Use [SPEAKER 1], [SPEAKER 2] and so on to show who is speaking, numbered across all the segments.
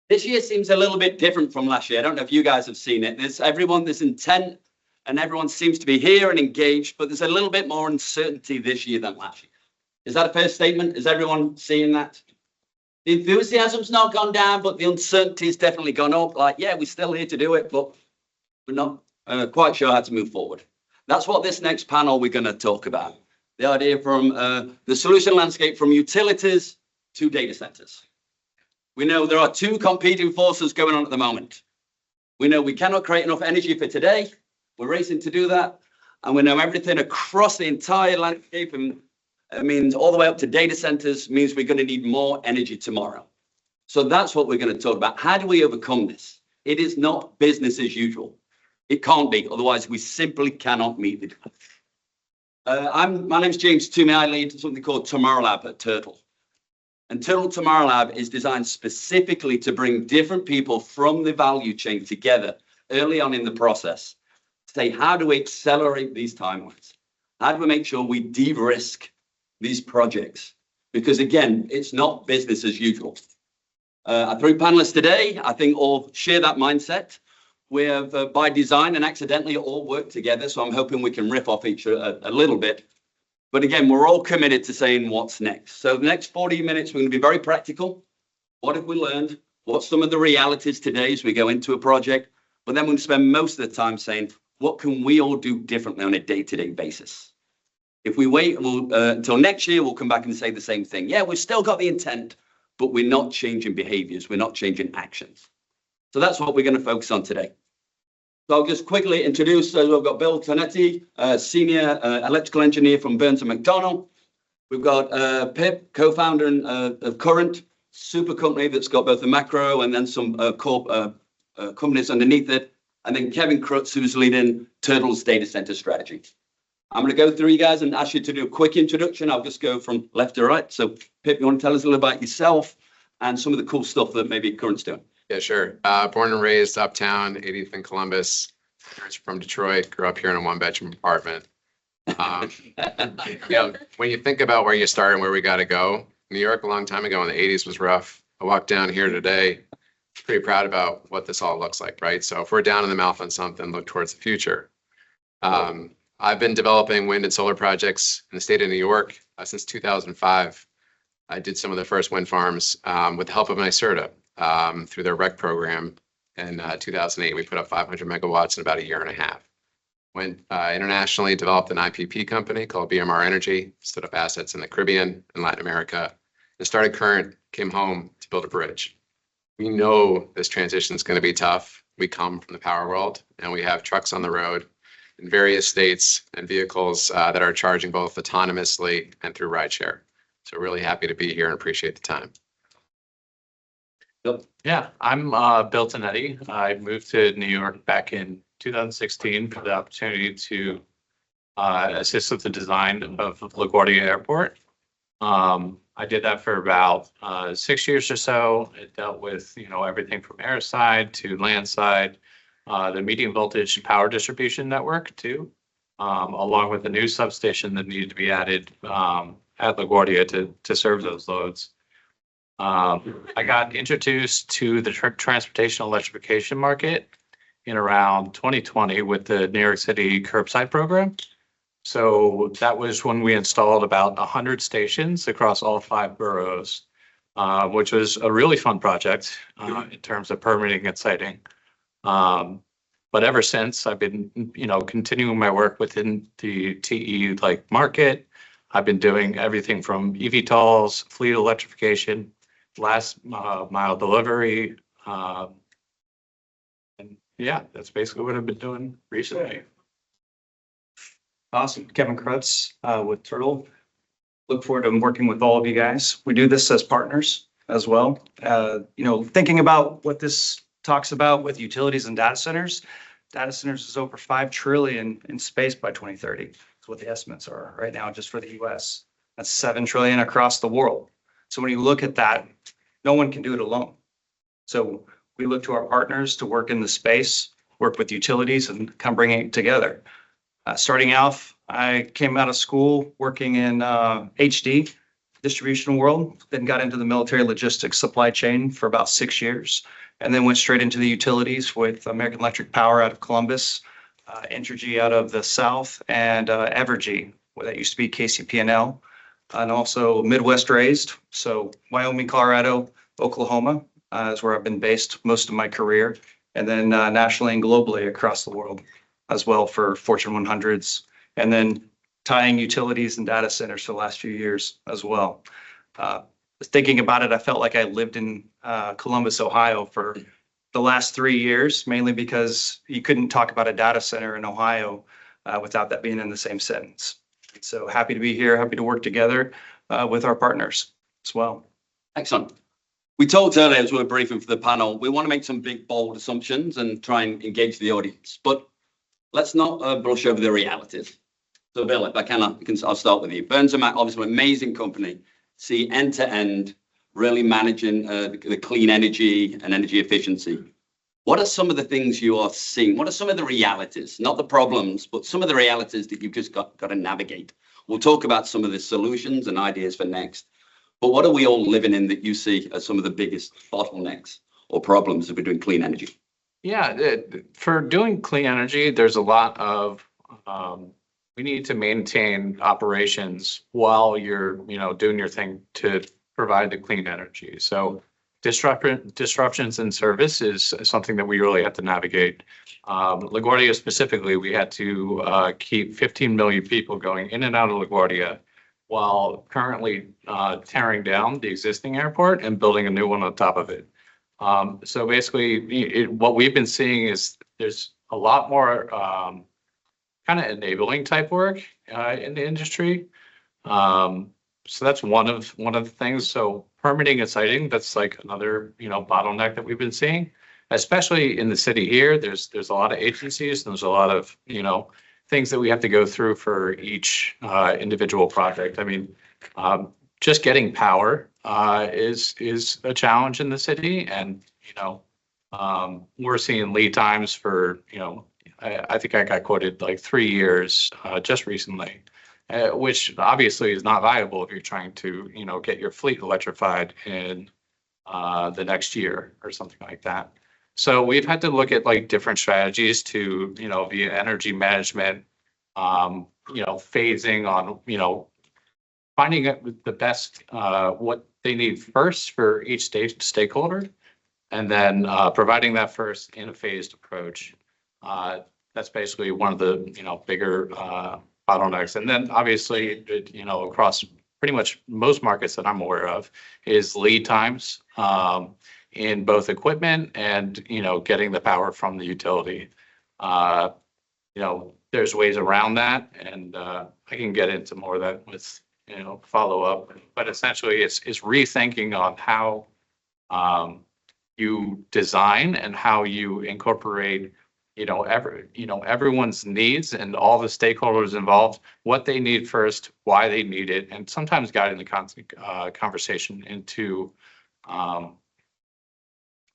[SPEAKER 1] This year seems a little bit different from last year. I don't know if you guys have seen it. There's intent and everyone seems to be here and engaged, but there's a little bit more uncertainty this year than last year. Is that a fair statement? Is everyone seeing that? The enthusiasm's not gone down, but the uncertainty has definitely gone up. Like, yeah, we're still here to do it, but we're not quite sure how to move forward. That's what this next panel we're going to talk about. The idea from the solution landscape from utilities to data centers. We know there are two competing forces going on at the moment. We know we cannot create enough energy for today. We're racing to do that. And we know everything across the entire landscape, and it means all the way up to data centers, means we're going to need more energy tomorrow. So that's what we're going to talk about. How do we overcome this? It is not business as usual. It can't be. Otherwise, we simply cannot meet the demand. My name's James Toomey. I lead something called Tomorrow Lab at Turtle. And Turtle Tomorrow Lab is designed specifically to bring different people from the value chain together early on in the process. Say, how do we accelerate these timelines? How do we make sure we de-risk these projects? Because again, it's not business as usual. Our three panelists today, I think all share that mindset. We have, by design and accidentally, all worked together. So I'm hoping we can riff off each other a little bit. But again, we're all committed to saying what's next. So the next 40 minutes, we're going to be very practical. What have we learned? What's some of the realities today as we go into a project? But then we'll spend most of the time saying, what can we all do differently on a day-to-day basis? If we wait until next year, we'll come back and say the same thing. Yeah, we've still got the intent, but we're not changing behaviors. We're not changing actions. So that's what we're going to focus on today. So I'll just quickly introduce, we've got Bill Tonetti, Senior Electrical Engineer from Burns & McDonnell. We've got Pip, co-founder of Current, super company that's got both the macro and then some companies underneath it. And then Kevin Krutz, who's leading Turtle's data center strategy. I'm going to go through you guys and ask you to do a quick introduction. I'll just go from left to right. So Pip, you want to tell us a little about yourself and some of the cool stuff that maybe Current's doing?
[SPEAKER 2] Yeah, sure. Born and raised uptown, 80th and Columbus. Parents from Detroit. Grew up here in a one-bedroom apartment. When you think about where you start and where we got to go, New York a long time ago in the 80s was rough. I walked down here today, pretty proud about what this all looks like, right? So if we're down in the mouth on something, look towards the future. I've been developing wind and solar projects in the state of New York since 2005. I did some of the first wind farms with the help of NYSERDA. Through their REC program in 2008, we put up 500 megawatts in about a year and a half. Went internationally, developed an IPP company called BMR Energy, stood up assets in the Caribbean and Latin America, and started Current, came home to build a bridge. We know this transition is going to be tough. We come from the power world, and we have trucks on the road in various states and vehicles that are charging both autonomously and through rideshare. So really happy to be here and appreciate the time.
[SPEAKER 3] Yeah, I'm Bill Tonetti. I moved to New York back in 2016 for the opportunity to assist with the design of LaGuardia Airport. I did that for about 6 years or so. It dealt with everything from air side to land side, the medium voltage power distribution network too, along with the new substation that needed to be added at LaGuardia to serve those loads. I got introduced to the transportation electrification market in around 2020 with the New York City curbside program. So that was when we installed about 100 stations across all 5 boroughs, which was a really fun project in terms of permitting and siting. But ever since, I've been, continuing my work within the TE market. I've been doing everything from eVTOLs, fleet electrification, last mile delivery. And yeah, that's basically what I've been doing recently.
[SPEAKER 4] Awesome. Kevin Krutz with Turtle. Look forward to working with all of you guys. We do this as partners as well. Thinking about what this talks about with utilities and data centers. Data centers is over 5 trillion in space by 2030. That's what the estimates are right now, just for the US. That's 7 trillion across the world. So when you look at that, no one can do it alone. So we look to our partners to work in the space, work with utilities and come bringing it together. Starting off, I came out of school working in HD, distribution world, then got into the military logistics supply chain for about 6 years, and then went straight into the utilities with American Electric Power out of Columbus, Entergy out of the South, and Evergy, well, that used to be KCP&L, and also Midwest raised. So Wyoming, Colorado, Oklahoma is where I've been based most of my career, and then nationally and globally across the world as well for Fortune 100s, and then tying utilities and data centers for the last few years as well. Thinking about it, I felt like I lived in Columbus, Ohio for the last 3 years, mainly because you couldn't talk about a data center in Ohio without that being in the same sentence. So happy to be here, happy to work together with our partners as well.
[SPEAKER 1] Excellent. We talked earlier as we were briefing for the panel, we want to make some big, bold assumptions and try and engage the audience, but let's not brush over the realities. So Bill, if I can, I'll start with you. Burns & Mac, obviously an amazing company, see end to end, really managing the clean energy and energy efficiency. What are some of the things you are seeing? What are some of the realities, not the problems, but some of the realities that you've just got to navigate? We'll talk about some of the solutions and ideas for next, but what are we all living in that you see as some of the biggest bottlenecks or problems if we're doing clean energy?
[SPEAKER 3] Yeah, for doing clean energy, there's a lot of, we need to maintain operations while you're, doing your thing to provide the clean energy. So disruptions in service is something that we really have to navigate. LaGuardia specifically, we had to keep 15 million people going in and out of LaGuardia while currently tearing down the existing airport and building a new one on top of it. So basically, what we've been seeing is there's a lot more kind of enabling type work in the industry. So that's one of the things. So permitting and siting, that's like another bottleneck that we've been seeing, especially in the city here. There's a lot of agencies and there's a lot of things that we have to go through for each individual project. I mean, just getting power is a challenge in the city, and we're seeing lead times for I think I got quoted like 3 years just recently, which obviously is not viable if you're trying to get your fleet electrified in the next year or something like that. So we've had to look at like different strategies to via energy management, phasing on finding the best what they need first for each stakeholder, and then providing that first in a phased approach. That's basically one of the bigger bottlenecks. And then obviously across pretty much most markets that I'm aware of is lead times in both equipment and getting the power from the utility. There's ways around that, and I can get into more of that with follow up. But essentially, it's rethinking on how you design and how you incorporate everyone's needs and all the stakeholders involved, what they need first, why they need it, and sometimes guiding the conversation into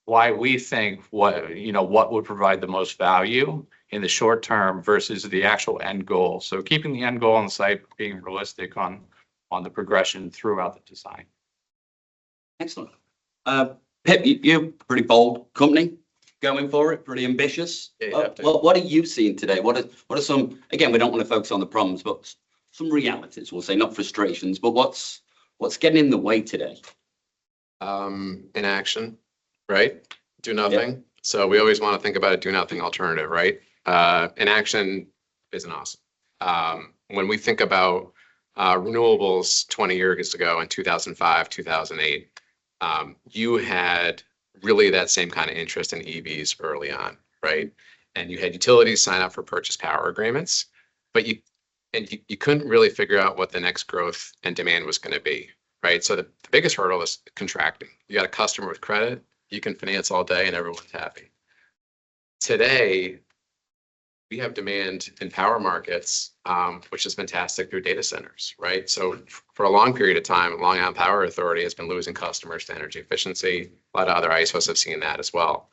[SPEAKER 3] why we think what would provide the most value in the short term versus the actual end goal. So keeping the end goal on site, being realistic on the progression throughout the design.
[SPEAKER 1] Excellent. Pip, you're a pretty bold company going for it, pretty ambitious.
[SPEAKER 2] Yeah,
[SPEAKER 1] what are you seeing today? What are some, again, we don't want to focus on the problems, but some realities, we'll say, not frustrations, but what's getting in the way today?
[SPEAKER 2] Inaction, right? Do nothing.
[SPEAKER 1] Yeah.
[SPEAKER 2] So we always want to think about a do nothing alternative, right? Inaction isn't awesome. When we think about renewables 20 years ago in 2005, 2008, you had really that same kind of interest in EVs early on, right? And you had utilities sign up for purchase power agreements, but you couldn't really figure out what the next growth and demand was going to be, right? So the biggest hurdle is contracting. You got a customer with credit, you can finance all day and everyone's happy. Today, we have demand in power markets, which is fantastic through data centers, right? So for a long period of time, Long Island Power Authority has been losing customers to energy efficiency. A lot of other ISOs have seen that as well.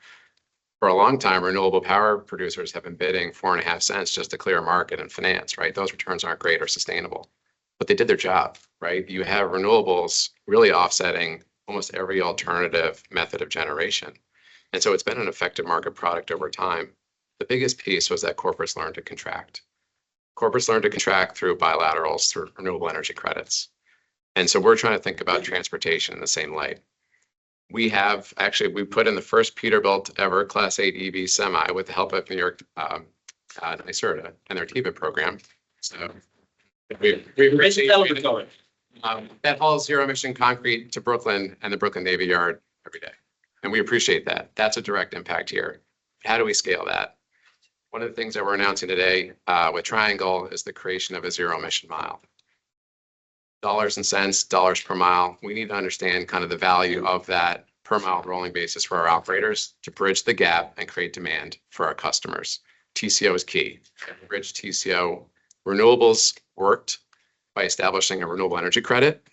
[SPEAKER 2] For a long time, renewable power producers have been bidding 4.5 cents just to clear a market and finance, right? Those returns aren't great or sustainable, but they did their job. right? You have renewables really offsetting almost every alternative method of generation. And so it's been an effective market product over time. The biggest piece was that corporates learned to contract. Corporates learned to contract through bilaterals, through renewable energy credits. And so we're trying to think about transportation in the same light. We put in the first Peterbilt ever Class 8 EV semi with the help of New York, NYSERDA and their TIBA program. So we appreciate that hauls zero emission concrete to Brooklyn and the Brooklyn Navy Yard every day. And we appreciate that. That's a direct impact here. How do we scale that? One of the things that we're announcing today with Triangle is the creation of a zero emission mile. Dollars and cents, dollars per mile. We need to understand kind of the value of that per mile rolling basis for our operators to bridge the gap and create demand for our customers. TCO is key. Bridge TCO. Renewables worked by establishing a renewable energy credit.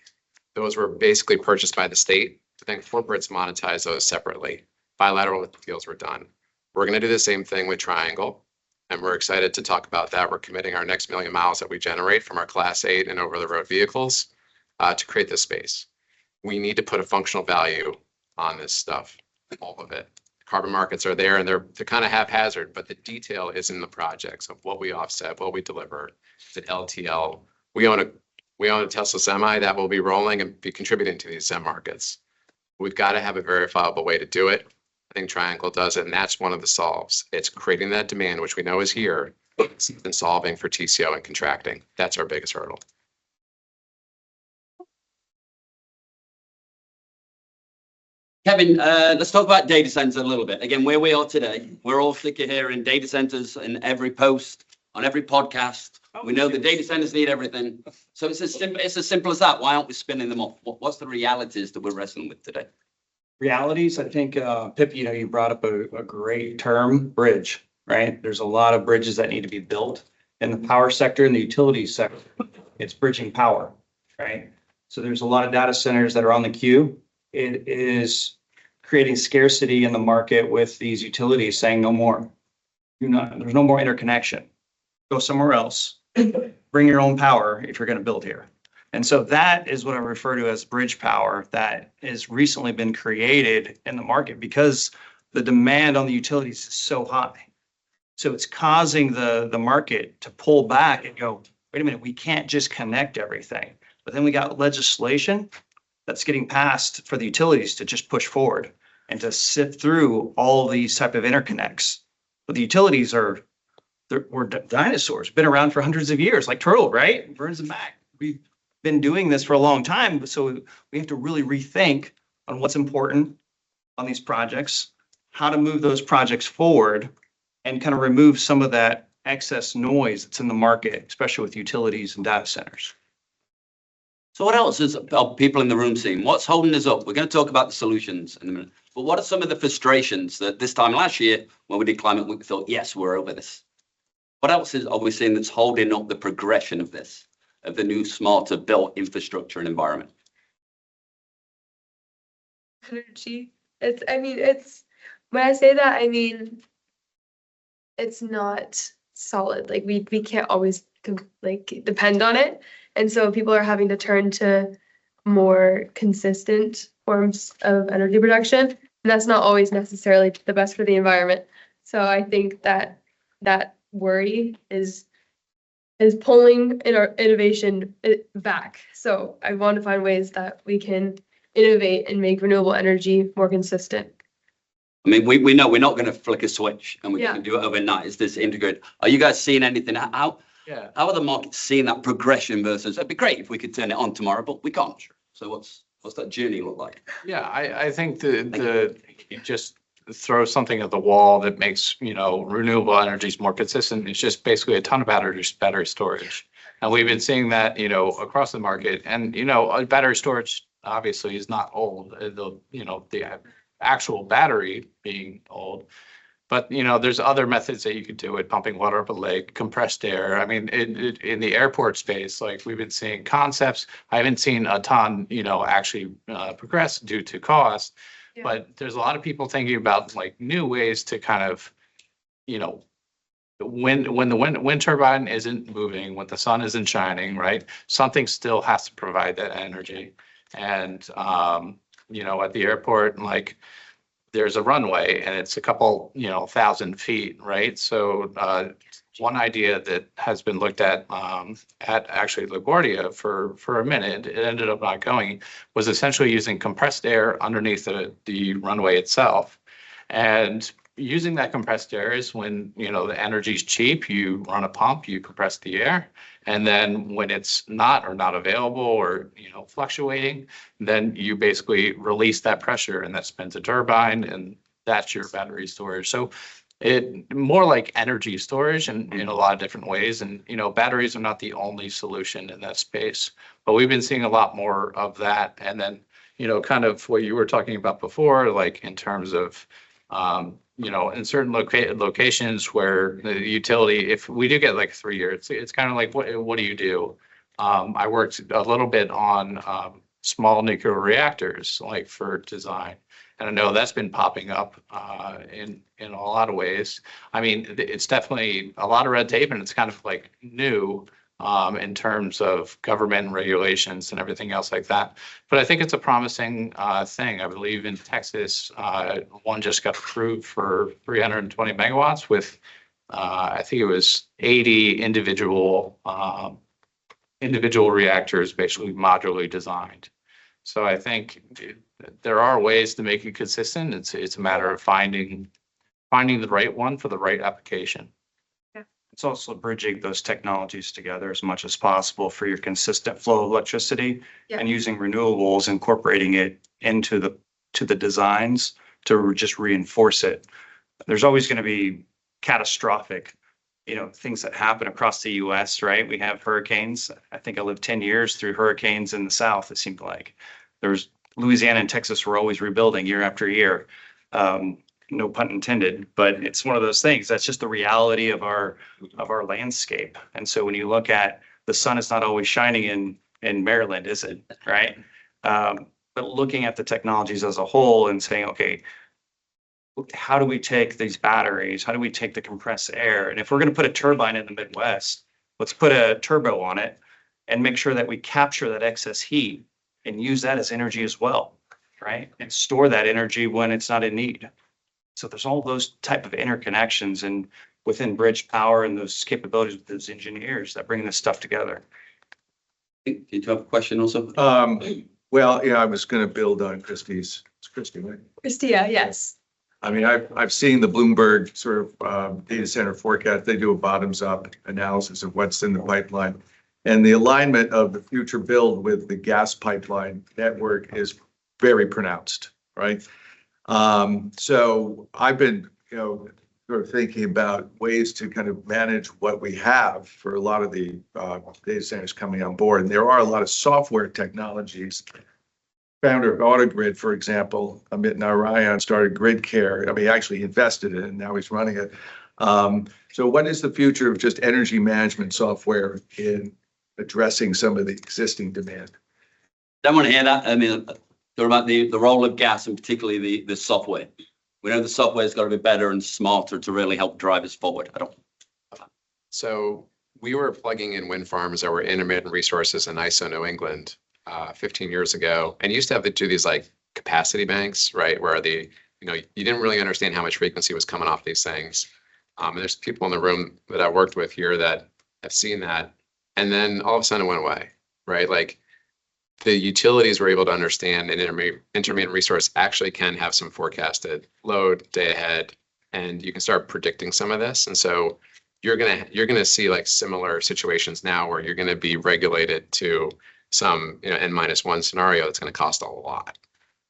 [SPEAKER 2] Those were basically purchased by the state, but then corporates monetize those separately. Bilateral deals were done. We're going to do the same thing with Triangle, and we're excited to talk about that. We're committing our next 1 million miles that we generate from our Class 8 and over-the-road vehicles to create this space. We need to put a functional value on this stuff, all of it. Carbon markets are there, and they're kind of haphazard, but the detail is in the projects of what we offset, what we deliver. Is it LTL? We own a Tesla semi that will be rolling and be contributing to these SEM markets. We've got to have a verifiable way to do it. I think Triangle does it, and that's one of the solves. It's creating that demand, which we know is here, and solving for TCO and contracting. That's our biggest hurdle.
[SPEAKER 1] Kevin, let's talk about data centers a little bit. Again, where we are today, we're all sick of hearing data centers in every post, on every podcast. We know the data centers need everything. So it's as simple as that. Why aren't we spinning them off? What's the realities that we're wrestling with today?
[SPEAKER 4] Realities, I think, Pip, you brought up a great term, bridge, right? There's a lot of bridges that need to be built in the power sector and the utilities sector. It's bridging power, right? So there's a lot of data centers that are on the queue. It is creating scarcity in the market with these utilities saying no more. There's no more interconnection. Go somewhere else. Bring your own power if you're going to build here. And so that is what I refer to as bridge power that has recently been created in the market because the demand on the utilities is so high. So it's causing the market to pull back and go, wait a minute, we can't just connect everything. But then we got legislation that's getting passed for the utilities to just push forward and to sift through all of these type of interconnects. But the utilities we're dinosaurs, been around for hundreds of years, like turtle, right? Burns them back. We've been doing this for a long time, so we have to really rethink on what's important on these projects, how to move those projects forward, and kind of remove some of that excess noise that's in the market, especially with utilities and data centers.
[SPEAKER 1] So what else are people in the room seeing? What's holding us up? We're going to talk about the solutions in a minute. But what are some of the frustrations that this time last year, when we did Climate Week, we thought, yes, we're over this? What else are we seeing that's holding up the progression of this, of the new, smarter built infrastructure and environment?
[SPEAKER 5] Energy. It's when I say that, it's not solid. Like we can't always depend on it. And so people are having to turn to more consistent forms of energy production. And that's not always necessarily the best for the environment. So I think that worry is pulling in our innovation back. So I want to find ways that we can innovate and make renewable energy more consistent.
[SPEAKER 1] I mean, we know we're not going to flick a switch and we
[SPEAKER 5] Yeah.
[SPEAKER 1] can do it overnight. It's this integrated. Are you guys seeing anything? How are the markets seeing that progression versus, it'd be great if we could turn it on tomorrow, but we can't. So what's that journey look like?
[SPEAKER 3] Yeah, I think you just throw something at the wall that makes, renewable energies more consistent. It's just basically a ton of battery storage. And we've been seeing that, across the market. And, battery storage obviously is not old, the actual battery being old. But, there's other methods that you could do it, pumping water up a lake, compressed air. I mean, in the airport space, like we've been seeing concepts. I haven't seen a ton, actually progress due to cost.
[SPEAKER 5] Yeah.
[SPEAKER 3] But there's a lot of people thinking about like new ways to kind of, when the wind turbine isn't moving, when the sun isn't shining, right? Something still has to provide that energy. And, you know, at the airport, like, there's a runway and it's a couple, you know, 1,000 feet, right? So, one idea that has been looked at actually LaGuardia for a minute, it ended up not going, was essentially using compressed air underneath the runway itself. And using that compressed air is when, you know, the energy is cheap, you run a pump, you compress the air. And then when it's not available or, you know, fluctuating, then you basically release that pressure and that spins a turbine, and that's your battery storage. So it more like energy storage in a lot of different ways. And, you know, batteries are not the only solution in that space, but we've been seeing a lot more of that. And then, you know, kind of what you were talking about before, like in terms of, you know, in certain locations where the utility, if we do get like 3 years, it's kind of like, what do you do? I worked a little bit on small nuclear reactors, like for design. And I know that's been popping up in a lot of ways. I mean, it's definitely a lot of red tape, and it's kind of like new in terms of government regulations and everything else like that. But I think it's a promising thing. I believe in Texas, one just got approved for 320 megawatts with, I think it was 80 individual reactors, basically modularly designed. So I think there are ways to make it consistent. It's a matter of finding the right one for the right application.
[SPEAKER 4] It's also bridging those technologies together as much as possible for your consistent flow of electricity,
[SPEAKER 5] Yeah.
[SPEAKER 4] and using renewables, incorporating it into the designs to just reinforce it. There's always going to be catastrophic, you know, things that happen across the US, right? We have hurricanes. I think I lived 10 years through hurricanes in the South, it seemed like. There's Louisiana and Texas were always rebuilding year after year. No pun intended, but it's one of those things. That's just the reality of our landscape. And so when you look at, the sun is not always shining in Maryland, is it? Right? But looking at the technologies as a whole and saying, okay, how do we take these batteries? How do we take the compressed air? And if we're going to put a turbine in the Midwest, let's put a turbo on it and make sure that we capture that excess heat and use that as energy as well, right? And store that energy when it's not in need. So there's all those type of interconnections and within Bridge Power and those capabilities with those engineers that bring this stuff together.
[SPEAKER 1] Did you have a question also?
[SPEAKER 6] Well, yeah, I was going to build on Christie's. It's Christie, right?
[SPEAKER 5] Christia, yes.
[SPEAKER 6] I mean, I've seen the Bloomberg sort of data center forecast. They do a bottoms up analysis of what's in the pipeline. And the alignment of the future build with the gas pipeline network is very pronounced, right? So I've been, you know, sort of thinking about ways to kind of manage what we have for a lot of the data centers coming on board. And there are a lot of software technologies. Founder of AutoGrid, for example, Amit Narayan, started Grid Care. I mean, he actually invested in it and now he's running it. So what is the future of just energy management software in addressing some of the existing demand?
[SPEAKER 1] Don't want to hear that. I mean, they're about the role of gas and particularly the software. We know the software's got to be better and smarter to really help drive us forward. I don't.
[SPEAKER 2] So we were plugging in wind farms that were intermittent resources in ISO New England 15 years ago, and used to have to do these like capacity banks, right? Where you didn't really understand how much frequency was coming off these things. And there's people in the room that I worked with here that have seen that. And then all of a sudden it went away, right? Like the utilities were able to understand an intermittent resource actually can have some forecasted load day ahead, and you can start predicting some of this. And so you're gonna see like similar situations now where you're gonna be regulated to some N-1 scenario that's gonna cost a lot,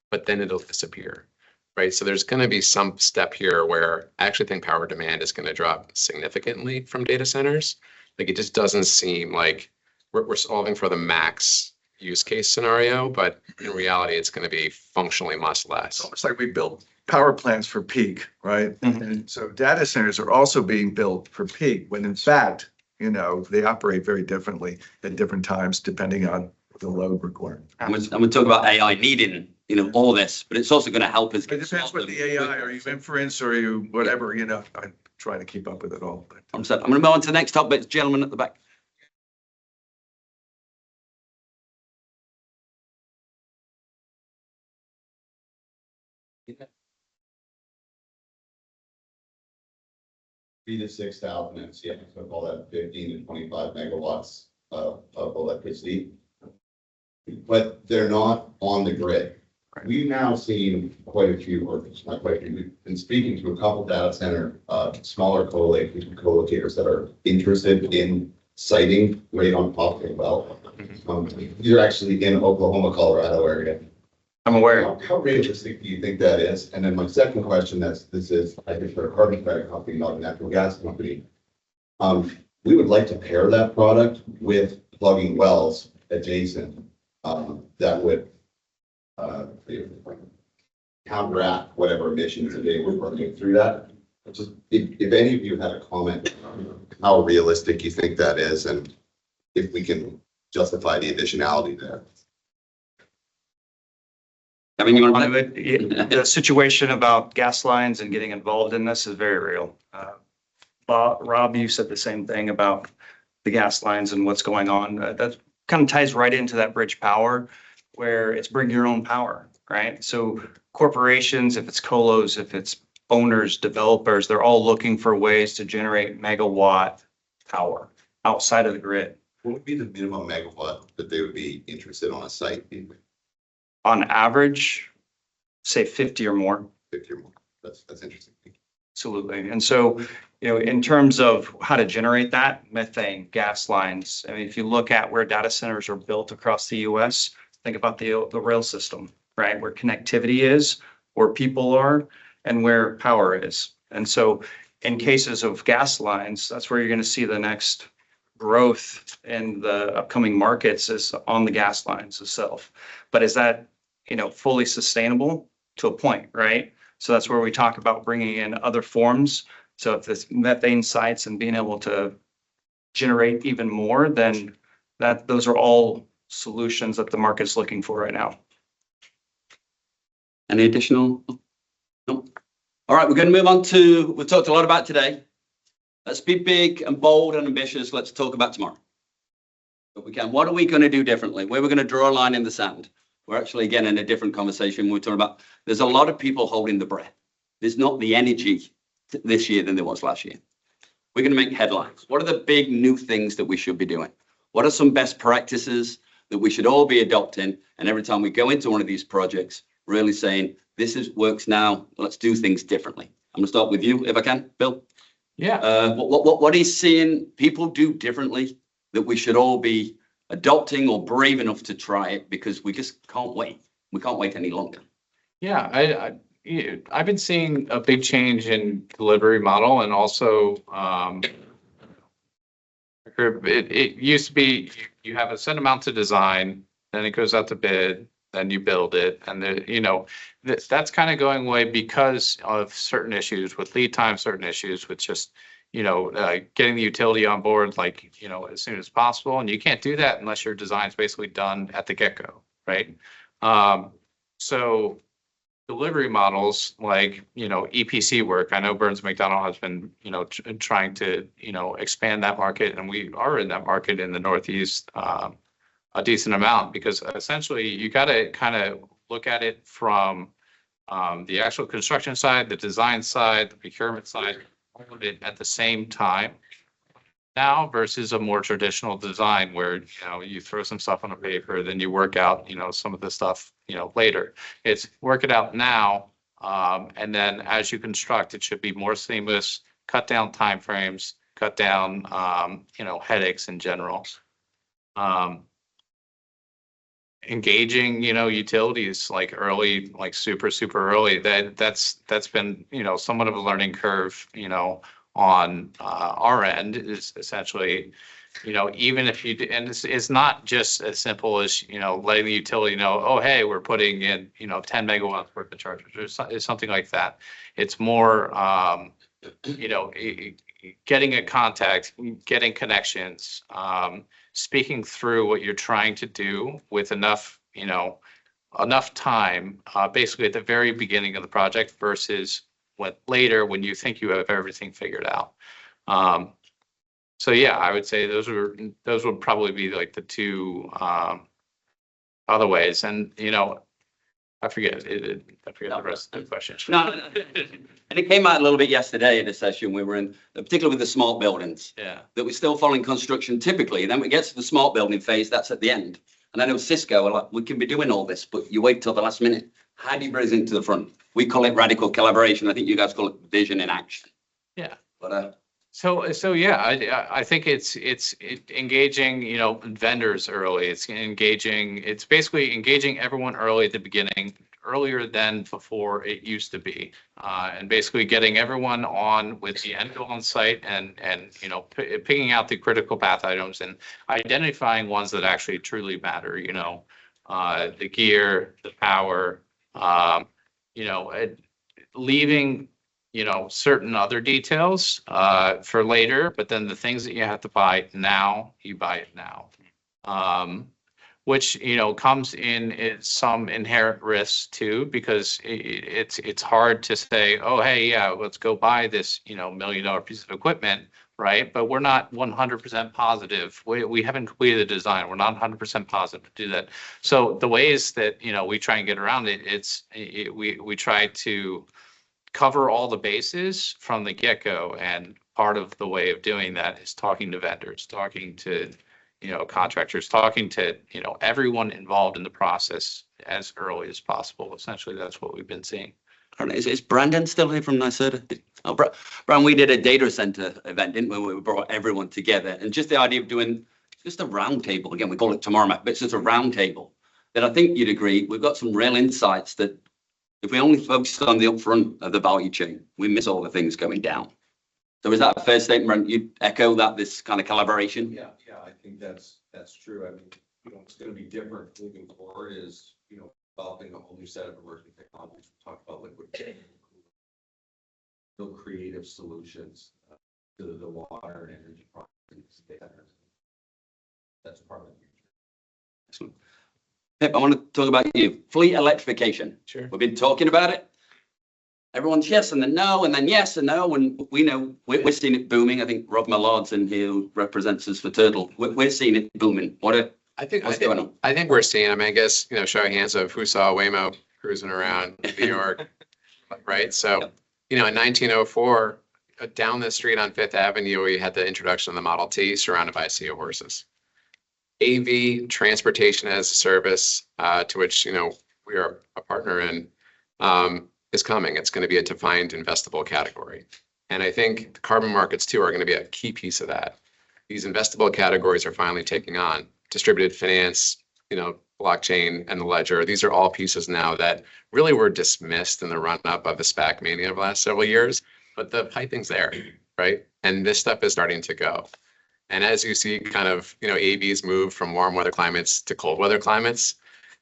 [SPEAKER 2] but then it'll disappear, right? So there's gonna be some step here where I actually think power demand is gonna drop significantly from data centers. Like it just doesn't seem like we're solving for the max use case scenario, but in reality, it's going to be functionally much less.
[SPEAKER 6] It's like we built power plants for peak, right?
[SPEAKER 4] Mhm.
[SPEAKER 6] And so data centers are also being built for peak, when in fact, they operate very differently at different times, depending on the load requirement.
[SPEAKER 1] And we're talking about AI needing all this, but it's also going to help us.
[SPEAKER 6] It depends what the AI, are you inference or are you whatever, I'm trying to keep up with it all. but-
[SPEAKER 1] I'm going to move on to the next topic, gentlemen at the back.
[SPEAKER 7] Three to 6,000 MCF, so call that 15 to 25 megawatts of electricity. But they're not on the grid. We've now seen quite a few, or not quite a few, we've been speaking to a couple data center, smaller co-locators that are interested in siting right on top of the well. These are actually in Oklahoma, Colorado area.
[SPEAKER 4] I'm aware.
[SPEAKER 7] How realistic do you think that is? And then my second question, this is, I think, for a carbon credit company, not a natural gas company. We would like to pair that product with plugging wells adjacent, that would counteract whatever emissions that they were running through that. Just, if any of you had a comment, on how realistic you think that is, and if we can justify the additionality there.
[SPEAKER 1] I mean, you want
[SPEAKER 4] On it, the situation about gas lines and getting involved in this is very real. Rob, you said the same thing about the gas lines and what's going on. That kind of ties right into that bridge power, where it's bring your own power, right? So corporations, if it's colos, if it's owners, developers, they're all looking for ways to generate megawatt power outside of the grid.
[SPEAKER 7] What would be the minimum megawatt that they would be interested on a site?
[SPEAKER 4] On average, say 50 or more.
[SPEAKER 7] 50 or more. That's interesting.
[SPEAKER 4] Absolutely. And so, in terms of how to generate that, methane, gas lines, I mean, if you look at where data centers are built across the US, think about the rail system, right? Where connectivity is, where people are, and where power is. And so in cases of gas lines, that's where you're going to see the next growth in the upcoming markets is on the gas lines itself. But is that, fully sustainable? To a point, right? So that's where we talk about bringing in other forms. So if this methane sites and being able to generate even more, then those are all solutions that the market's looking for right now.
[SPEAKER 1] Any additional? No. All right, we're going to move on to, we've talked a lot about today. Let's be big and bold and ambitious. Let's talk about tomorrow. If we can, what are we going to do differently? Where we're going to draw a line in the sand. We're actually, again, in a different conversation. We're talking about, there's a lot of people holding the breath. There's not the energy this year than there was last year. We're going to make headlines. What are the big new things that we should be doing? What are some best practices that we should all be adopting? And every time we go into one of these projects, really saying, works now, let's do things differently. I'm going to start with you, if I can, Bill.
[SPEAKER 3] Yeah.
[SPEAKER 1] What are you seeing people do differently that we should all be adopting or brave enough to try it, because we just can't wait. We can't wait any longer.
[SPEAKER 3] Yeah, I've been seeing a big change in delivery model, and also it used to be you have a set amount to design, then it goes out to bid, then you build it, and that's kind of going away because of certain issues with lead time, certain issues with just getting the utility on board, like, as soon as possible. And you can't do that unless your design's basically done at the get-go, right? So delivery models like, EPC work, I know Burns McDonnell has been, trying to, expand that market, and we are in that market in the Northeast a decent amount, because essentially you got to kind of look at it from the actual construction side, the design side, the procurement side, all of it at the same time now, versus a more traditional design where, you throw some stuff on a paper, then you work out, some of the stuff, later. It's work it out now. And then as you construct, it should be more seamless, cut down timeframes, cut down, headaches in general. Engaging, utilities like early, like super early, that's been, somewhat of a learning curve, on our end, is essentially, even if and it's not just as simple as, letting the utility know, oh, hey, we're putting in, 10 megawatts worth of chargers, or something like that. It's more, getting a contact, getting connections, speaking through what you're trying to do with enough, enough time, basically at the very beginning of the project versus what later when you think you have everything figured out. So yeah, I would say those would probably be like the two other ways. And I forget the rest of the question.
[SPEAKER 1] No. And it came out a little bit yesterday in a session we were in, particularly with the smart buildings,
[SPEAKER 3] Yeah.
[SPEAKER 1] that we're still following construction typically. Then we get to the smart building phase, that's at the end. And I know Cisco are like, we can be doing all this, but you wait till the last minute. How do you bring it into the front? We call it radical collaboration. I think you guys call it vision in action.
[SPEAKER 3] Yeah.
[SPEAKER 1] But
[SPEAKER 3] So yeah, I think it's engaging, vendors early. It's basically engaging everyone early at the beginning, earlier than before it used to be. And basically getting everyone on with the end goal on site and picking out the critical path items and identifying ones that actually truly matter, the gear, the power, leaving certain other details for later, but then the things that you have to buy now, you buy it now. Which, comes in some inherent risks too, because it's hard to say, oh, hey, yeah, let's go buy this, $1 million piece of equipment, right? But we're not 100% positive. We haven't completed the design. We're not 100% positive to do that. So the ways that, we try and get around it, we try to cover all the bases from the get-go. And part of the way of doing that is talking to vendors, talking to, contractors, talking to, everyone involved in the process as early as possible. Essentially, that's what we've been seeing.
[SPEAKER 1] I don't know, is Brandon still here from NYSERDA? Oh, Brandon, we did a data center event, didn't we? We brought everyone together, and just the idea of doing just a round table. Again, we call it tomorrow, but it's just a round table. That I think you'd agree, we've got some real insights that if we only focus on the upfront of the value chain, we miss all the things going down. So is that a fair statement? You echo that, this kind of collaboration?
[SPEAKER 8] Yeah, I think that's true. I mean, what's going to be different moving forward is, developing a whole new set of emerging technologies. We talked about liquid cooling, build creative solutions to the water and energy problems. That's part of the future.
[SPEAKER 1] Excellent. Pip, I want to talk about you. Fleet electrification.
[SPEAKER 3] Sure.
[SPEAKER 1] We've been talking about it. Everyone's yes and then no, and then yes and no. And we know we're seeing it booming. I think Rob Millard's in here, who represents us for Turtle. We're seeing it booming.
[SPEAKER 2] I think
[SPEAKER 1] What's going on?
[SPEAKER 2] I think we're seeing, I guess, show of hands of who saw Waymo cruising around New York, right? So, in 1904, down the street on Fifth Avenue, we had the introduction of the Model T surrounded by a sea of horses. AV, transportation as a service, to which, we are a partner in, is coming. It's going to be a defined investable category. And I think the carbon markets too are going to be a key piece of that. These investable categories are finally taking on distributed finance, blockchain and the ledger. These are all pieces now that really were dismissed in the run up of the SPAC mania of the last several years, but the piping's there, right? And this stuff is starting to go. And as you see kind of, AVs move from warm weather climates to cold weather climates,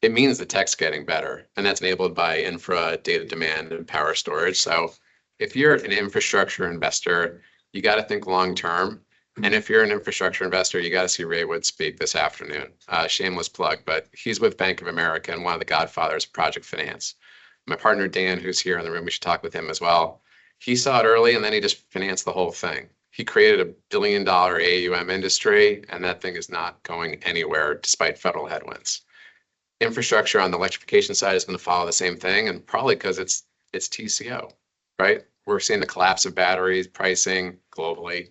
[SPEAKER 2] it means the tech's getting better. And that's enabled by infra, data demand, and power storage. So if you're an infrastructure investor, you got to think long term. And if you're an infrastructure investor, you got to see Ray Wood speak this afternoon. Shameless plug, but he's with Bank of America and one of the godfathers of project finance. My partner, Dan, who's here in the room, we should talk with him as well. He saw it early and then he just financed the whole thing. He created $1 billion AUM industry, and that thing is not going anywhere despite federal headwinds. Infrastructure on the electrification side is going to follow the same thing, and probably because it's TCO, right? We're seeing the collapse of batteries pricing globally.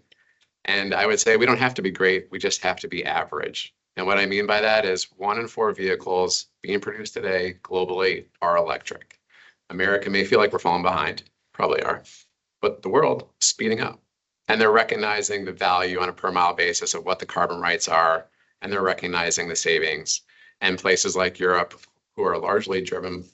[SPEAKER 2] And I would say we don't have to be great. We just have to be average. And what I mean by that is 1 in 4 vehicles being produced today globally are electric. America may feel like we're falling behind, probably are, but the world is speeding up. And they're recognizing the value on a per mile basis of what the carbon rights are. And they're recognizing the savings. And places like Europe, who are largely driven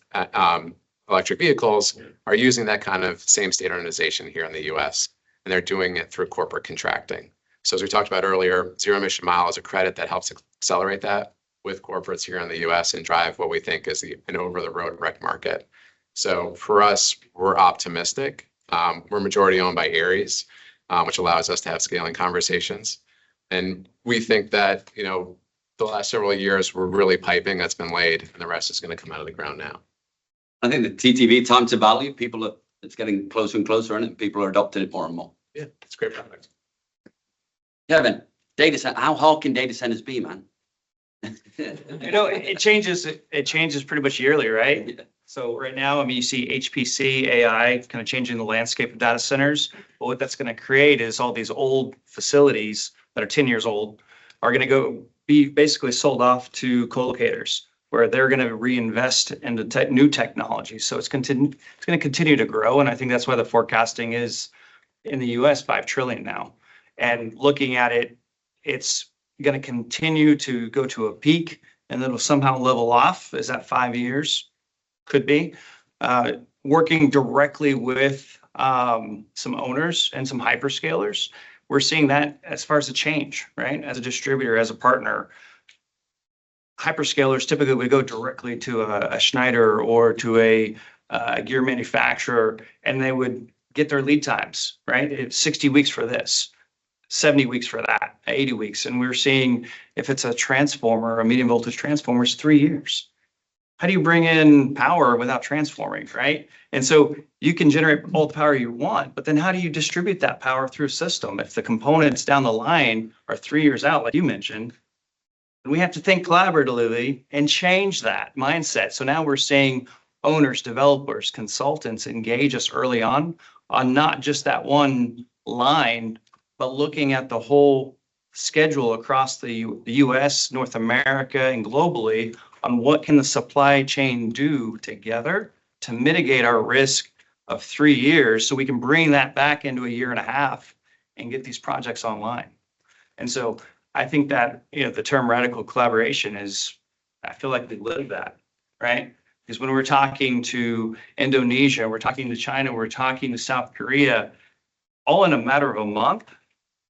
[SPEAKER 2] electric vehicles, are using that kind of same standardization here in the US. And they're doing it through corporate contracting. So as we talked about earlier, zero emission mile is a credit that helps accelerate that with corporates here in the US and drive what we think is an over the road rec market. So for us, we're optimistic. We're majority owned by Ares, which allows us to have scaling conversations. And we think that, the last several years were really piping that's been laid, and the rest is going to come out of the ground now.
[SPEAKER 1] I think the TTV, time to value, it's getting closer and closer, and people are adopting it more and more.
[SPEAKER 2] Yeah, it's a great product.
[SPEAKER 1] Kevin, data center, how hard can data centers be, man?
[SPEAKER 4] You know, it changes pretty much yearly, right?
[SPEAKER 1] Yeah.
[SPEAKER 4] So right now, I mean, you see HPC, AI kind of changing the landscape of data centers. But what that's going to create is all these old facilities that are 10 years old are going to be basically sold off to co-locators, where they're going to reinvest into new technology. So it's going to continue to grow. And I think that's why the forecasting is in the US 5 trillion now. And looking at it, it's going to continue to go to a peak and it'll somehow level off. Is that 5 years? Could be. Working directly with some owners and some hyperscalers, we're seeing that as far as a change, right? As a distributor, as a partner, hyperscalers typically would go directly to a Schneider or to a gear manufacturer, and they would get their lead times, right? It's 60 weeks for this, 70 weeks for that, 80 weeks. And we're seeing if it's a transformer, a medium voltage transformer, it's 3 years. How do you bring in power without transforming, right? And so you can generate all the power you want, but then how do you distribute that power through a system? If the components down the line are 3 years out, like you mentioned, we have to think collaboratively and change that mindset. So now we're seeing owners, developers, consultants engage us early on not just that one line, but looking at the whole schedule across the US, North America, and globally on what can the supply chain do together to mitigate our risk of 3 years so we can bring that back into a year and a half and get these projects online. And so I think that, you know, the term radical collaboration is, I feel like we live that, right? Because when we're talking to Indonesia, we're talking to China, we're talking to South Korea, all in a matter of a month,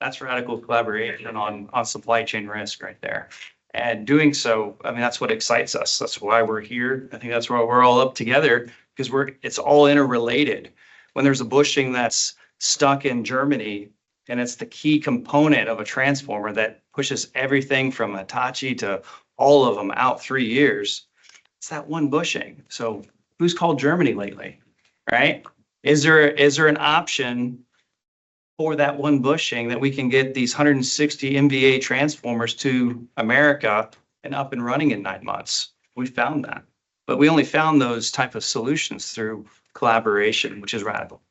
[SPEAKER 4] that's radical collaboration on supply chain risk right there. And doing so, I mean, that's what excites us. That's why we're here. I think that's why we're all up together, because it's all interrelated. When there's a bushing that's stuck in Germany, and it's the key component of a transformer that pushes everything from Hitachi to all of them out 3 years, it's that one bushing. So who's called Germany lately, right? Is there an option for that one bushing that we can get these 160 MVA transformers to America and up and running in 9 months? We found that, but we only found those type of solutions through collaboration, which is radical.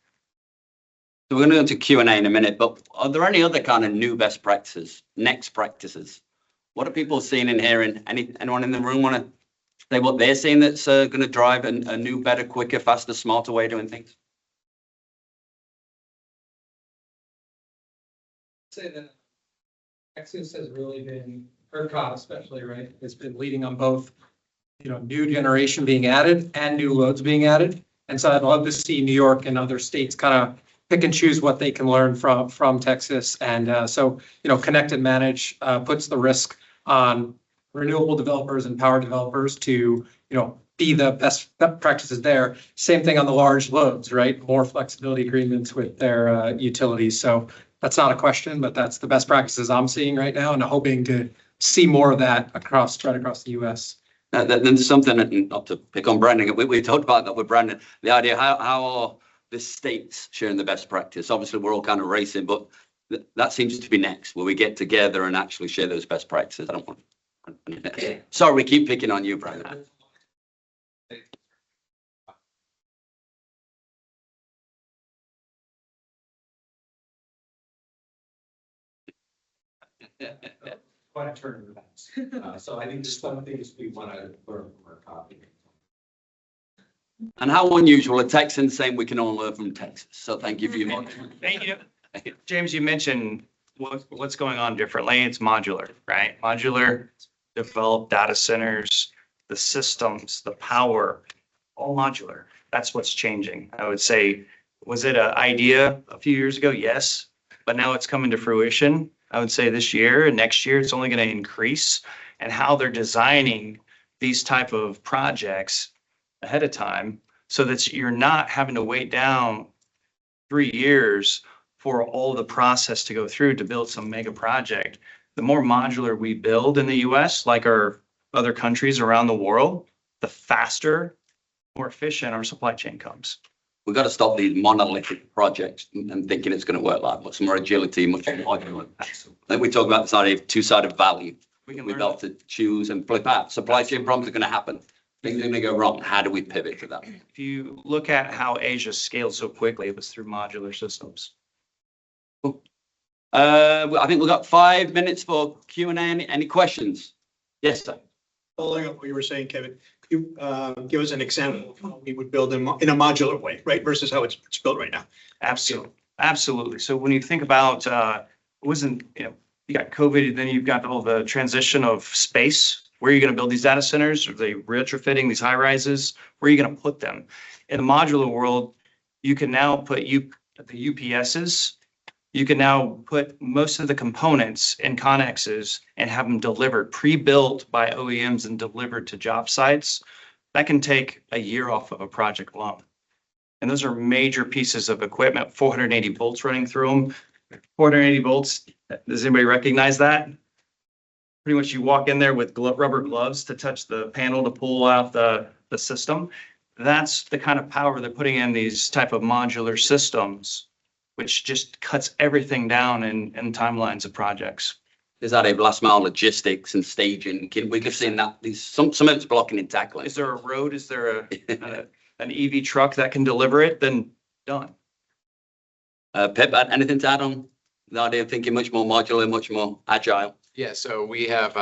[SPEAKER 1] So we're going to go into Q&A in a minute, but are there any other kind of new best practices, next practices? What are people seeing and hearing? Anyone in the room want to say what they're seeing that's going to drive a new, better, quicker, faster, smarter way of doing things?
[SPEAKER 9] Say that Texas has really been, ERCOT especially, right? It's been leading on both, you know, new generation being added and new loads being added. And so I'd love to see New York and other states kind of pick and choose what they can learn from Texas. And so, you know, connect and manage puts the risk on renewable developers and power developers to, you know, be the best practices there. Same thing on the large loads, right? More flexibility agreements with their utilities. So that's not a question, but that's the best practices I'm seeing right now, and hoping to see more of that right across the US.
[SPEAKER 1] There's something, not to pick on branding, we talked about that with Brandon, the idea how are the states sharing the best practice? Obviously, we're all kind of racing, but that seems to be next, where we get together and actually share those best practices. I don't want to. Sorry, we keep picking on you, Brandon.
[SPEAKER 8] Quite a turn of events. So I think there's some things we want to learn from our copy.
[SPEAKER 1] And how unusual, a Texan saying we can all learn from Texas. So thank you for your
[SPEAKER 4] Thank you. James, you mentioned what's going on differently. It's modular, right? Modular developed data centers, the systems, the power, all modular. That's what's changing. I would say, was it an idea a few years ago? Yes, but now it's coming to fruition. I would say this year and next year, it's only going to increase. And how they're designing these type of projects ahead of time so that you're not having to wait down 3 years for all the process to go through to build some mega project. the more modular we build in the US, like our other countries around the world, the faster, more efficient our supply chain comes.
[SPEAKER 1] We've got to stop these monolithic projects and thinking it's going to work like much more agility, much more modular. Then we talk about this idea of two-sided value.
[SPEAKER 4] We can
[SPEAKER 1] We've
[SPEAKER 4] learn.
[SPEAKER 1] got to choose and flip out. Supply chain problems are going to happen. Things are going to go wrong. How do we pivot to that?
[SPEAKER 4] If you look at how Asia scaled so quickly, it was through modular systems.
[SPEAKER 1] I think we've got 5 minutes for Q&A. Any questions? Yes, sir.
[SPEAKER 10] Following up what you were saying, Kevin, could you give us an example of how we would build in a modular way, right, versus how it's built right now?
[SPEAKER 4] Absolutely, absolutely. So when you think about, it wasn't, you got COVID, then you've got all the transition of space. Where are you going to build these data centers? Are they retrofitting these high rises? Where are you going to put them? In the modular world, you can now put the UPSs. You can now put most of the components in connexes and have them delivered, pre-built by OEMs and delivered to job sites. That can take a year off of a project alone. And those are major pieces of equipment, 480 volts running through them. 480 volts, does anybody recognize that? Pretty much you walk in there with rubber gloves to touch the panel to pull out the system. That's the kind of power they're putting in these type of modular systems, which just cuts everything down in timelines of projects.
[SPEAKER 1] Is that a last mile logistics and staging? We've just seen that some of it's blocking and tackling.
[SPEAKER 4] Is there a road? Is there an EV truck that can deliver it? Then done.
[SPEAKER 1] Pip, anything to add on the idea of thinking much more modular, much more agile?
[SPEAKER 2] Yeah, so we have,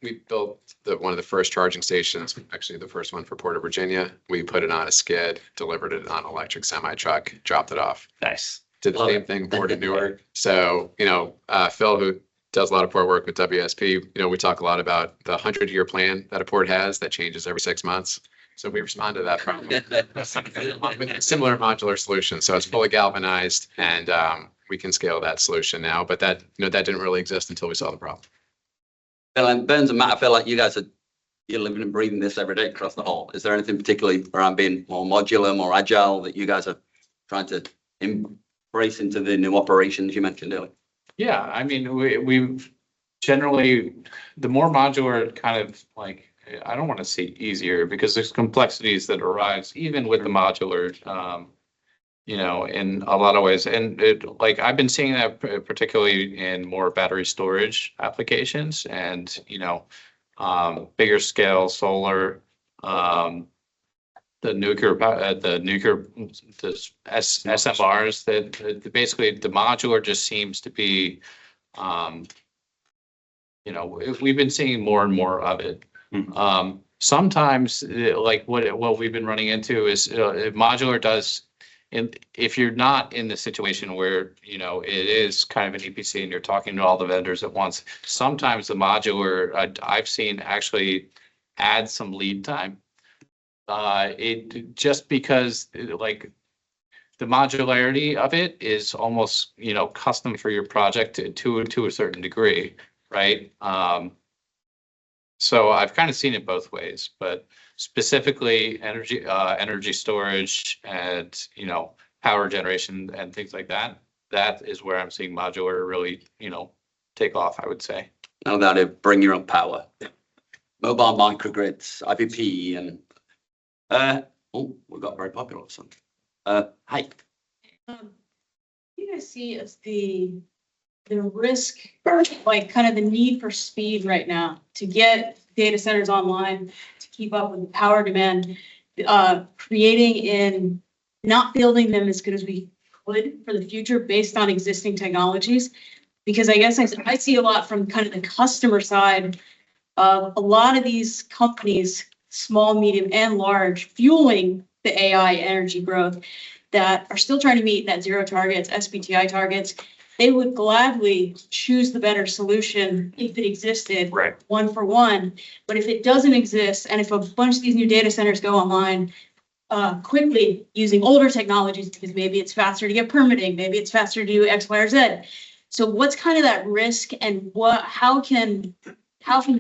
[SPEAKER 2] we built one of the first charging stations, actually the first one for Port of Virginia. We put it on a skid, delivered it on an electric semi truck, dropped it off.
[SPEAKER 4] Nice.
[SPEAKER 2] Did the
[SPEAKER 1] Love
[SPEAKER 2] same
[SPEAKER 1] it.
[SPEAKER 2] thing, Port of Newark. So, Phil, who does a lot of port work with WSP, we talk a lot about the 100-year plan that a port has that changes every 6 months. So we respond to that problem with a similar modular solution. So it's fully galvanized and we can scale that solution now, but that didn't really exist until we saw the problem.
[SPEAKER 1] Bill, and Burns and Matt, I feel like you guys you're living and breathing this every day across the whole. Is there anything particularly around being more modular, more agile that you guys are trying to embrace into the new operations you mentioned earlier?
[SPEAKER 3] Yeah, I mean, we've generally, the more modular kind of like, I don't want to say easier because there's complexities that arise even with the modular, in a lot of ways. And I've been seeing that particularly in more battery storage applications and, bigger scale solar, the SMRs that basically the modular just seems to be, we've been seeing more and more of it. Sometimes like what we've been running into is modular does, and if you're not in the situation where, it is kind of an EPC and you're talking to all the vendors at once, sometimes the modular I've seen actually add some lead time. It just because like the modularity of it is almost, custom for your project to a certain degree, right? So I've kind of seen it both ways, but specifically energy storage and, power generation and things like that. That is where I'm seeing modular really, take off, I would say.
[SPEAKER 1] Now that it bring your own power, mobile microgrids, IPP, and we got very popular or something. Hi.
[SPEAKER 11] You guys see as the risk, like kind of the need for speed right now to get data centers online, to keep up with the power demand, creating in not building them as good as we could for the future based on existing technologies. Because I guess I see a lot from kind of the customer side of a lot of these companies, small, medium, and large, fueling the AI energy growth that are still trying to meet net zero targets, SBTI targets. They would gladly choose the better solution if it existed,
[SPEAKER 4] Right.
[SPEAKER 11] one for one. But if it doesn't exist, and if a bunch of these new data centers go online quickly using older technologies, because maybe it's faster to get permitting, maybe it's faster to do X, Y, or Z. So what's kind of that risk, and how can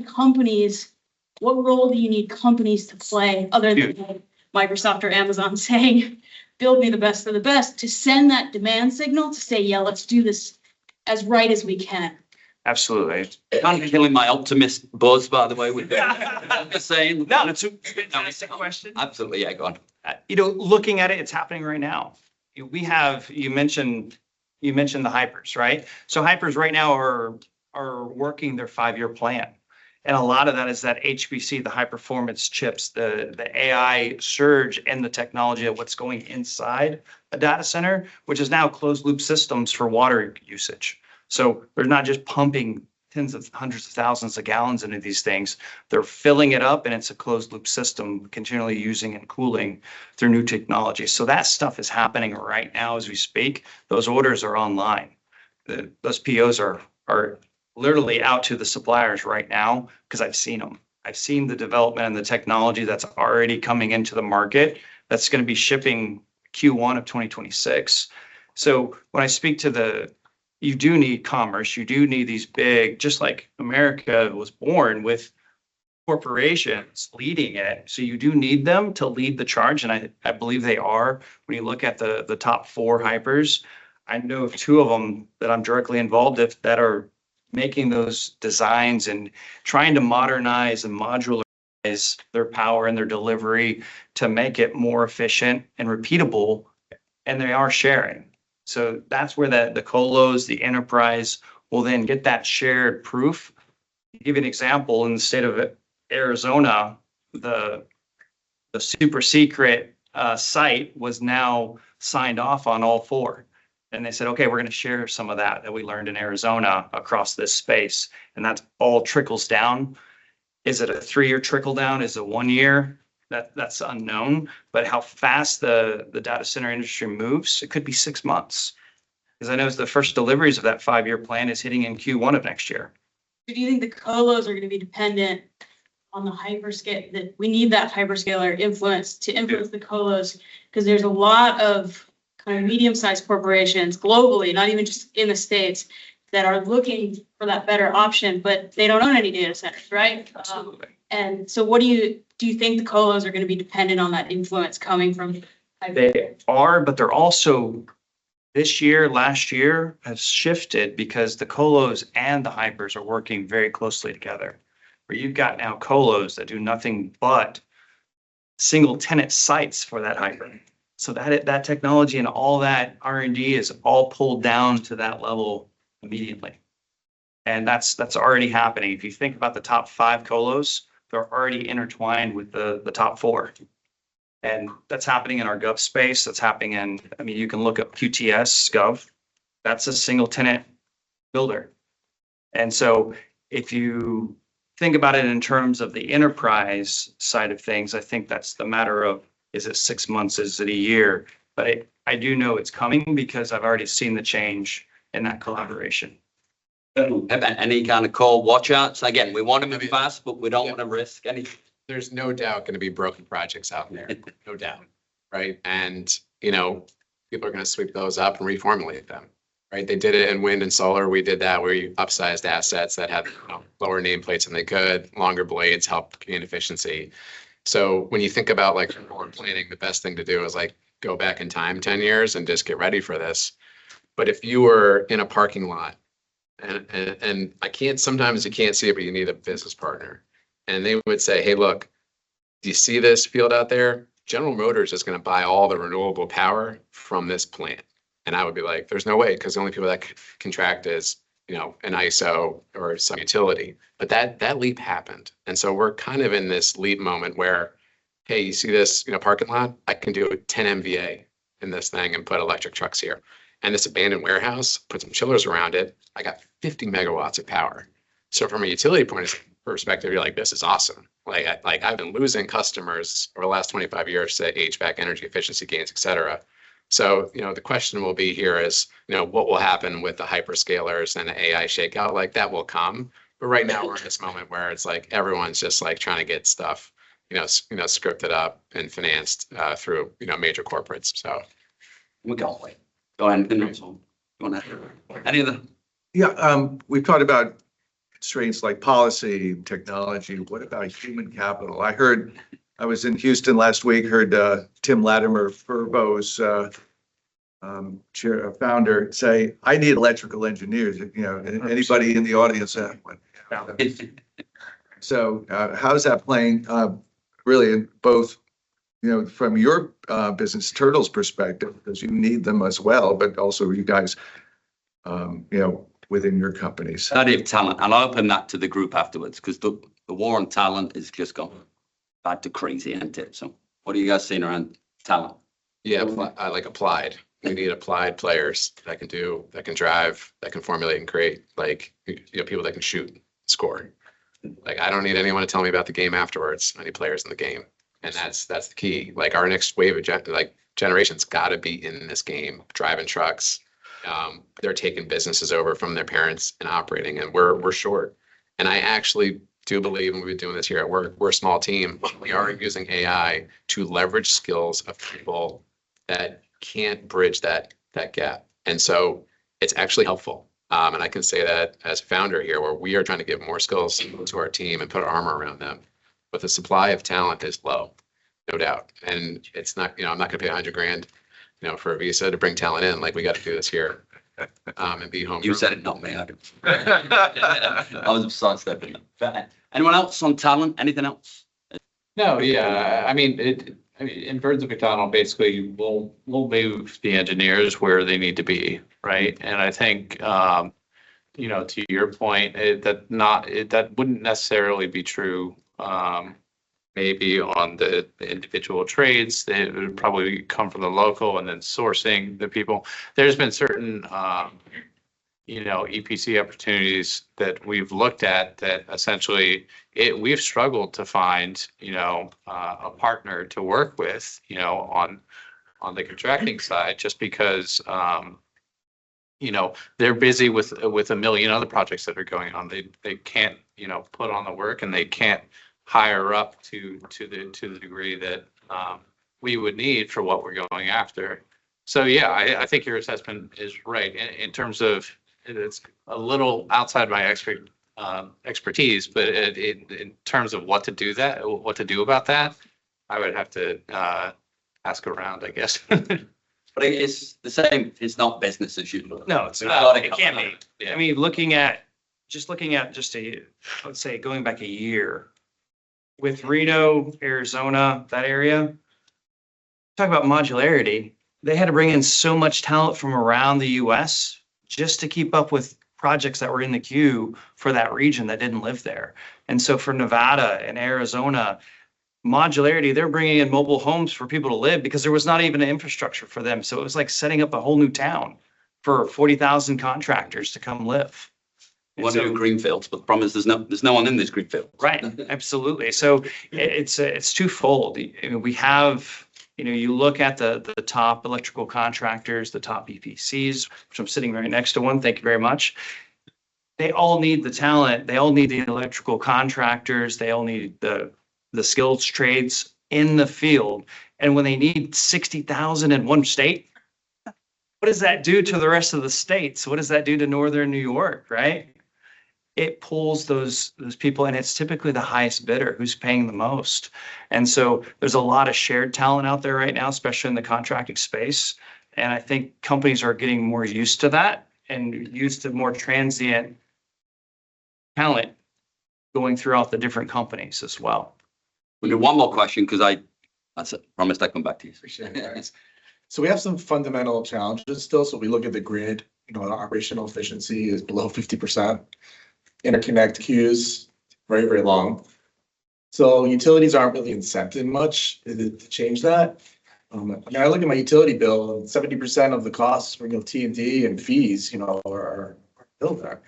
[SPEAKER 11] companies, what role do you need companies to play other than Microsoft or Amazon saying, build me the best of the best, to send that demand signal to say, yeah, let's do this as right as we can?
[SPEAKER 4] Absolutely.
[SPEAKER 1] Kind of killing my optimist buzz, by the way, with I'm just saying.
[SPEAKER 4] No, it's a question.
[SPEAKER 1] Absolutely, yeah, go on.
[SPEAKER 4] Looking at it, it's happening right now. We have, you mentioned the hypers, right? So hypers right now are working their 5-year plan. And a lot of that is that HPC, the high performance chips, the AI surge and the technology of what's going inside a data center, which is now closed loop systems for water usage. So they're not just pumping tens of hundreds of thousands of gallons into these things. They're filling it up and it's a closed loop system, continually using and cooling through new technology. So that stuff is happening right now as we speak. Those orders are online. Those POs are literally out to the suppliers right now because I've seen them. I've seen the development and the technology that's already coming into the market that's going to be shipping Q1 of 2026. So when I speak to you do need commerce, you do need these big, just like America was born with corporations leading it. So you do need them to lead the charge. And I believe they are. When you look at the top 4 hypers, I know of 2 of them that I'm directly involved with that are making those designs and trying to modernize and modularize their power and their delivery to make it more efficient and repeatable. And they are sharing. So that's where the colos, the enterprise will then get that shared proof. To give you an example, in the state of Arizona, the super secret site was now signed off on all 4. And they said, okay, we're going to share some of that we learned in Arizona across this space. And that all trickles down. Is it a 3-year trickle down? Is it 1 year? That's unknown. But how fast the data center industry moves, it could be 6 months. Because I know the first deliveries of that 5-year plan is hitting in Q1 of next year.
[SPEAKER 11] Do you think the colos are going to be dependent on the hyperscale, that we need that hyperscaler influence to influence the colos? Because there's a lot of kind of medium-sized corporations globally, not even just in the States, that are looking for that better option, but they don't own any data centers, right?
[SPEAKER 4] Absolutely.
[SPEAKER 11] And so what do you think the colos are going to be dependent on that influence coming from?
[SPEAKER 4] They are, but they're also this year, last year has shifted because the colos and the hypers are working very closely together. Where you've got now colos that do nothing but single tenant sites for that hyper. So that technology and all that R&D is all pulled down to that level immediately. And that's already happening. If you think about the top 5 colos, they're already intertwined with the top 4. And that's happening in our gov space. That's happening you can look up QTS gov. That's a single tenant builder. And so if you think about it in terms of the enterprise side of things, I think that's the matter of, is it 6 months? Is it a year? But I do know it's coming because I've already seen the change in that collaboration.
[SPEAKER 1] Any kind of call watch outs? Again, we want to move fast, but we don't want to risk any.
[SPEAKER 2] There's no doubt going to be broken projects out there, no doubt, right? And, people are going to sweep those up and reformulate them, right? They did it in wind and solar. We did that where you upsized assets that had lower nameplates than they could, longer blades, helped gain efficiency. So when you think about forward planning, the best thing to do is go back in time 10 years and just get ready for this. But if you were in a parking lot and sometimes you can't see it, but you need a business partner. And they would say, hey, look, do you see this field out there? General Motors is going to buy all the renewable power from this plant. And I would be like, there's no way, because the only people that contract is, an ISO or some utility. But that leap happened. And so we're kind of in this leap moment where, hey, you see this, parking lot? I can do 10 MVA in this thing and put electric trucks here. And this abandoned warehouse, put some chillers around it. I got 50 megawatts of power. So from a utility perspective, you're like, this is awesome. I've been losing customers over the last 25 years to HVAC, energy efficiency gains, et cetera. So, the question will be here is, what will happen with the hyperscalers and the AI shakeout? That will come. But right now we're in this moment where it's everyone's just trying to get stuff, scripted up and financed through, major corporates. So
[SPEAKER 1] We can't wait. Go ahead. Any of the?
[SPEAKER 6] Yeah, we've talked about constraints like policy, technology. What about human capital? I was in Houston last week, heard Tim Latimer, Fervo's chair, founder, say, I need electrical engineers, anybody in the audience have one? So how's that playing really in both, from your business, Turtle's perspective, because you need them as well, but also you guys, within your companies?
[SPEAKER 1] Study of talent, and I'll open that to the group afterwards, because the war on talent is just gone bad to crazy, isn't it? So what are you guys seeing around talent?
[SPEAKER 2] Yeah, I like applied. We need applied players that can drive, that can formulate and create, like, people that can shoot, score. Like, I don't need anyone to tell me about the game afterwards. I need players in the game. And that's the key. Like, our next wave of generation's gotta be in this game, driving trucks. They're taking businesses over from their parents and operating, and we're short. And I actually do believe, and we've been doing this here at work, we're a small team. We are using AI to leverage skills of people that can't bridge that gap. And so it's actually helpful. And I can say that as a founder here, where we are trying to give more skills to our team and put armor around them. But the supply of talent is low, no doubt. And it's not, I'm not gonna pay $100,000, for a visa to bring talent in. Like, we got to do this here. And be home.
[SPEAKER 1] You said it, not me. I was sidestepping. Anyone else on talent? Anything else?
[SPEAKER 3] No, yeah, I mean, in Birds of McDonald, basically, we'll move the engineers where they need to be, right? And I think, to your point, that wouldn't necessarily be true. Maybe on the individual trades, it would probably come from the local, and then sourcing the people. There's been certain, EPC opportunities that we've looked at that essentially we've struggled to find, a partner to work with, on the contracting side, just because, they're busy with a million other projects that are going on. They can't, put on the work, and they can't hire up to the degree that we would need for what we're going after. So yeah, I think your assessment is right in terms of it's a little outside my expertise, but in terms of what to do about that, I would have to ask around, I guess.
[SPEAKER 1] But it's the same. It's not business as usual.
[SPEAKER 4] No, it's not. It can't be. I mean, looking at let's say going back a year with Reno, Arizona, that area, talk about modularity. They had to bring in so much talent from around the US just to keep up with projects that were in the queue for that region that didn't live there. And so for Nevada and Arizona, modularity, they're bringing in mobile homes for people to live because there was not even an infrastructure for them. So it was like setting up a whole new town for 40,000 contractors to come live. And
[SPEAKER 1] Want to do
[SPEAKER 4] so-
[SPEAKER 1] greenfields, but the problem is there's no one in this greenfield.
[SPEAKER 4] Right, absolutely. So it's twofold. We have, you look at the top electrical contractors, the top EPCs, which I'm sitting right next to one. Thank you very much. They all need the talent. They all need the electrical contractors. They all need the skills trades in the field. And when they need 60,000 in one state, what does that do to the rest of the states? What does that do to Northern New York, right? It pulls those people, and it's typically the highest bidder who's paying the most. And so there's a lot of shared talent out there right now, especially in the contracting space. And I think companies are getting more used to that and used to more transient talent going throughout the different companies as well.
[SPEAKER 1] We'll do one more question because I promised I'd come back to you.
[SPEAKER 12] Appreciate it, guys. So we have some fundamental challenges still. So we look at the grid, the operational efficiency is below 50%. Interconnect queues, very, very long. So utilities aren't really incented much to change that. I look at my utility bill, and 70% of the costs for T&D and fees, are billed there.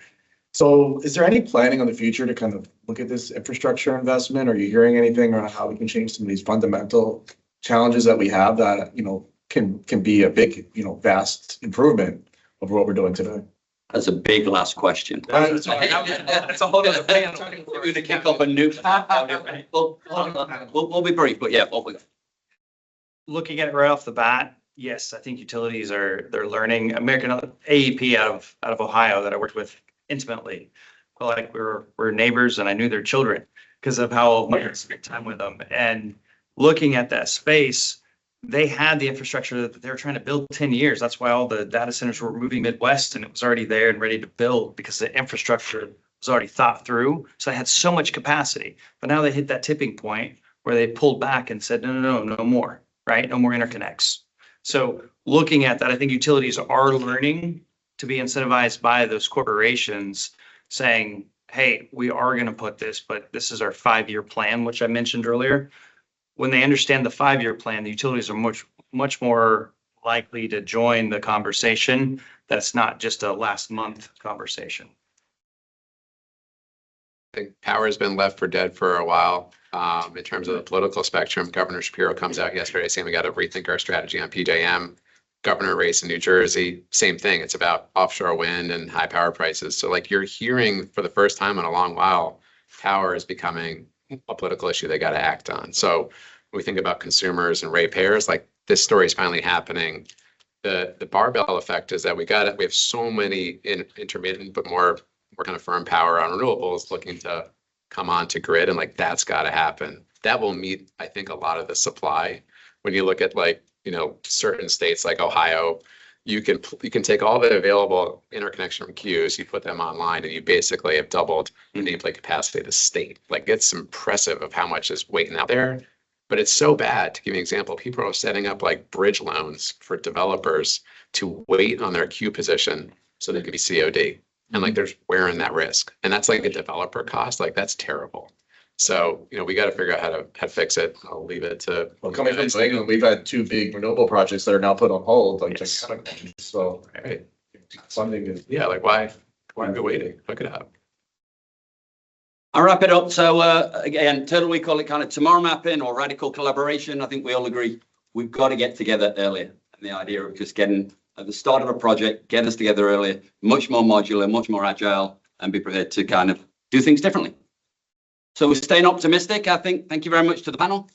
[SPEAKER 12] So is there any planning on the future to kind of look at this infrastructure investment? Are you hearing anything around how we can change some of these fundamental challenges that we have that, can be a big, vast improvement over what we're doing today?
[SPEAKER 1] That's a big last question.
[SPEAKER 4] That's a whole other panel.
[SPEAKER 1] We're going to kick off a new. We'll be brief, but yeah, what we got.
[SPEAKER 4] Looking at it right off the bat, yes, I think utilities they're learning. American AEP out of Ohio that I worked with intimately. Well, like we're neighbors, and I knew their children because of how much I spent time with them. And looking at that space, they had the infrastructure that they were trying to build 10 years. That's why all the data centers were moving Midwest and it was already there and ready to build because the infrastructure was already thought through. So they had so much capacity, but now they hit that tipping point where they pulled back and said, no more, right? No more interconnects. So looking at that, I think utilities are learning to be incentivized by those corporations saying, hey, we are going to put this, but this is our 5-year plan, which I mentioned earlier. When they understand the 5-year plan, the utilities are much more likely to join the conversation. That's not just a last month conversation.
[SPEAKER 2] I think power has been left for dead for a while. In terms of the political spectrum, Governor Shapiro comes out yesterday saying we got to rethink our strategy on PJM. Governor race in New Jersey, same thing. It's about offshore wind and high power prices. So like you're hearing for the first time in a long while, power is becoming a political issue they got to act on. So when we think about consumers and ratepayers, like this story is finally happening. The barbell effect is that we have so many intermittent but more kind of firm power on renewables looking to come onto grid, and like that's got to happen. That will meet, I think, a lot of the supply. When you look at like, you know, certain states like Ohio, you can take all the available interconnection queues, you put them online, and you basically have doubled the nameplate capacity of the state. Like it's impressive of how much is waiting out there. But it's so bad. To give you an example, people are setting up like bridge loans for developers to wait on their queue position so they can be COD. And like there's wearing that risk. And that's like a developer cost. Like that's terrible. So, you know, we got to figure out how to fix it. I'll leave it to.
[SPEAKER 12] Well, coming from New England, we've had 2 big renewable projects that are now put on hold, like
[SPEAKER 2] Yes.
[SPEAKER 12] gigantic. So
[SPEAKER 2] Right.
[SPEAKER 12] funding is.
[SPEAKER 2] Yeah, like why are we waiting? Hook it up.
[SPEAKER 1] I'll wrap it up. So again, Turtle, we call it kind of tomorrow mapping or radical collaboration. I think we all agree we've got to get together earlier. And the idea of just getting at the start of a project, get us together earlier, much more modular, much more agile, and be prepared to kind of do things differently. So we're staying optimistic, I think. Thank you very much to the panel.